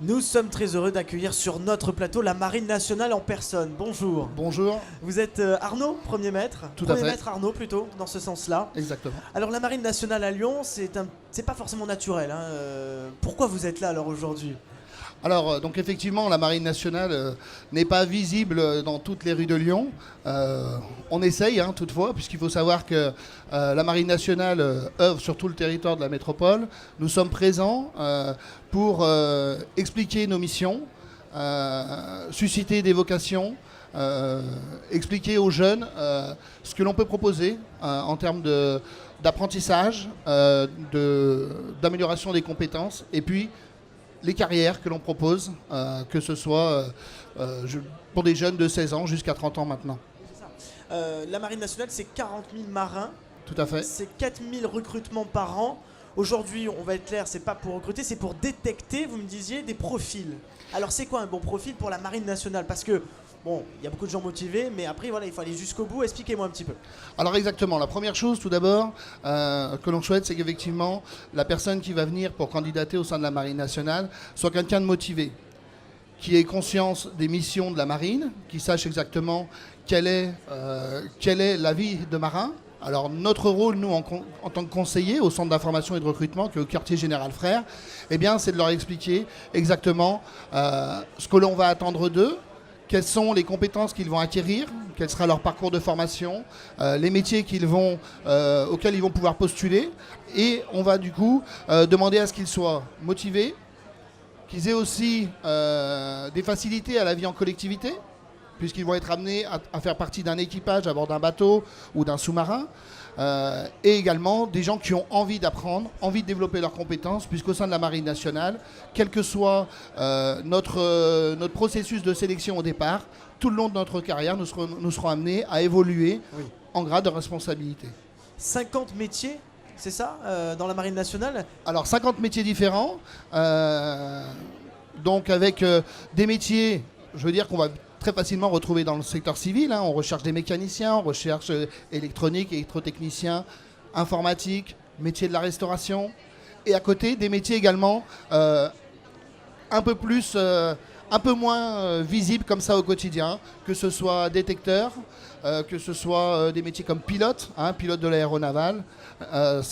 Nous sommes très heureux d'accueillir sur notre plateau la Marine nationale en personne. Bonjour. Bonjour. Vous êtes Arnaud, premier maître. Tout à fait. Premier maître Arnaud plutôt, dans ce sens-là. Exactement. Alors la Marine nationale à Lyon, c'est pas forcément naturel, hein. Pourquoi vous êtes là alors aujourd'hui ? Alors, donc effectivement, la Marine nationale n'est pas visible dans toutes les rues de Lyon. On essaye, toutefois, puisqu'il faut savoir que la Marine nationale œuvre sur tout le territoire de la métropole. Nous sommes présents pour expliquer nos missions, susciter des vocations, expliquer aux jeunes ce que l'on peut proposer en termes d'apprentissage, d'amélioration des compétences, et puis les carrières que l'on propose, que ce soit pour des jeunes de 16 ans jusqu'à 30 ans maintenant. C'est ça. La Marine nationale, c'est 40 000 marins. Tout à fait. C'est 4 000 recrutements par an. Aujourd'hui, on va être clair, c'est pas pour recruter, c'est pour détecter, vous me disiez, des profils. Alors c'est quoi un bon profil pour la Marine nationale ? Parce que, bon, il y a beaucoup de gens motivés, mais après, voilà, il faut aller jusqu'au bout. Expliquez-moi un petit peu. Alors exactement, la première chose tout d'abord que l'on souhaite, c'est qu'effectivement, la personne qui va venir pour candidater au sein de la Marine nationale soit quelqu'un de motivé, qui ait conscience des missions de la Marine, qui sache exactement quelle est la vie de marin. Alors notre rôle, nous, en tant que conseillers au centre d'information et de recrutement, qui est au quartier général Frères, eh bien, c'est de leur expliquer exactement ce que l'on va attendre d'eux, quelles sont les compétences qu'ils vont acquérir, quel sera leur parcours de formation, les métiers auxquels ils vont pouvoir postuler. Et on va du coup demander à ce qu'ils soient motivés, qu'ils aient aussi des facilités à la vie en collectivité, puisqu'ils vont être amenés à faire partie d'un équipage à bord d'un bateau ou d'un sous-marin, et également des gens qui ont envie d'apprendre, envie de développer leurs compétences, puisqu'au sein de la Marine nationale, quel que soit notre processus de sélection au départ, tout le long de notre carrière, nous serons amenés à évoluer en grade de responsabilité. 50 métiers, c'est ça, dans la Marine nationale ? Alors 50 métiers différents, donc avec des métiers, je veux dire qu'on va très facilement retrouver dans le secteur civil. On recherche des mécaniciens, on recherche électronique, électrotechnicien, informatique, métier de la restauration. Et à côté, des métiers également un peu moins visibles comme ça au quotidien, que ce soit détecteur, que ce soit des métiers comme pilote, pilote de l'aéronaval.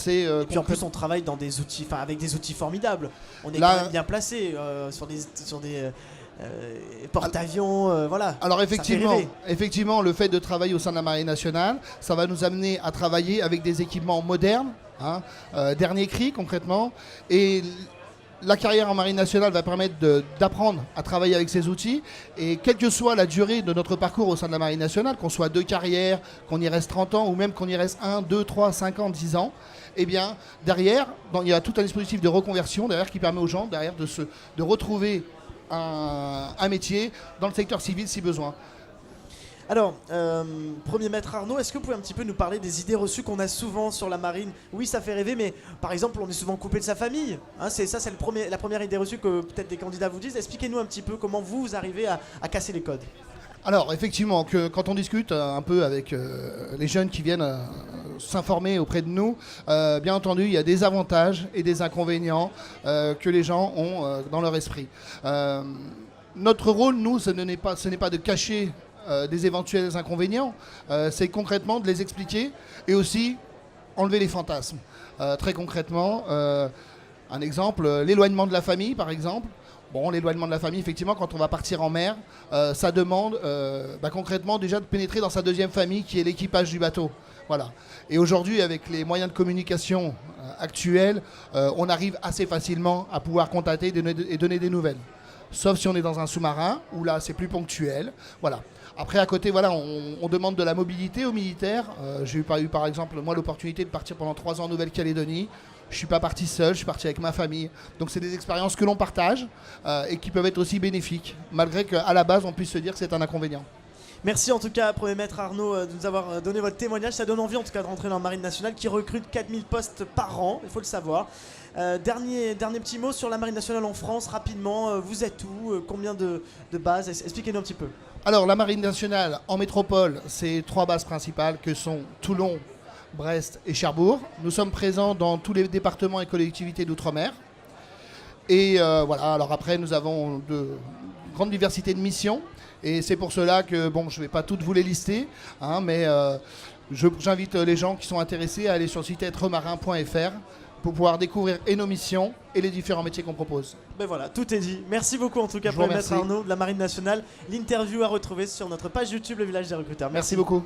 Et puis en plus on travaille dans des outils, avec des outils formidables. On est quand même bien placé sur des porte-avions, voilà. Alors effectivement, le fait de travailler au sein de la Marine nationale, ça va nous amener à travailler avec des équipements modernes, dernier cri concrètement, et la carrière en Marine nationale va permettre d'apprendre à travailler avec ces outils, et quelle que soit la durée de notre parcours au sein de la Marine nationale, qu'on soit de carrière, qu'on y reste 30 ans, ou même qu'on y reste 1, 2, 3, 5 ans, 10 ans, eh bien, derrière, il y a tout un dispositif de reconversion derrière qui permet aux gens derrière de retrouver un métier dans le secteur civil si besoin. Alors, premier maître Arnaud, est-ce que vous pouvez un petit peu nous parler des idées reçues qu'on a souvent sur la marine ? Oui, ça fait rêver, mais par exemple, on est souvent coupé de sa famille. C'est la première idée reçue que peut-être des candidats vous disent. Expliquez-nous un petit peu comment vous arrivez à casser les codes. Alors, effectivement, quand on discute un peu avec les jeunes qui viennent s'informer auprès de nous, bien entendu, il y a des avantages et des inconvénients que les gens ont dans leur esprit. Notre rôle, nous, ce n'est pas de cacher des éventuels inconvénients, c'est concrètement de les expliquer et aussi enlever les fantasmes. Très concrètement, un exemple, l'éloignement de la famille, par exemple. Bon, l'éloignement de la famille, effectivement, quand on va partir en mer, ça demande concrètement déjà de pénétrer dans sa deuxième famille qui est l'équipage du bateau. Voilà. Et aujourd'hui, avec les moyens de communication actuels, on arrive assez facilement à pouvoir contacter et donner des nouvelles. Sauf si on est dans un sous-marin, où là, c'est plus ponctuel. Voilà. Après, à côté, voilà, on demande de la mobilité aux militaires. J'ai eu par exemple, moi, l'opportunité de partir pendant 3 ans en Nouvelle-Calédonie. Je ne suis pas parti seul, je suis parti avec ma famille. Donc c'est des expériences que l'on partage et qui peuvent être aussi bénéfiques, malgré qu'à la base, on puisse se dire que c'est un inconvénient. Merci en tout cas, premier maître Arnaud, de nous avoir donné votre témoignage. Ça donne envie en tout cas de rentrer dans la Marine nationale qui recrute 4000 postes par an, il faut le savoir. Dernier petit mot sur la Marine nationale en France, rapidement. Vous êtes où ? Combien de bases ? Expliquez-nous un petit peu. Alors la Marine nationale en métropole, c'est 3 bases principales que sont Toulon, Brest et Cherbourg. Nous sommes présents dans tous les départements et collectivités d'outre-mer. Et voilà, alors après, nous avons de grande diversité de missions. Et c'est pour cela que, bon, je ne vais pas toutes vous les lister, hein, mais j'invite les gens qui sont intéressés à aller sur le site êtremarin.fr pour pouvoir découvrir et nos missions et les différents métiers qu'on propose. Ben voilà, tout est dit. Merci beaucoup en tout cas Je pour vous le maître remercie. Arnaud de la Marine nationale. L'interview à retrouver sur notre page YouTube Le Village des Recruteurs. Merci beaucoup.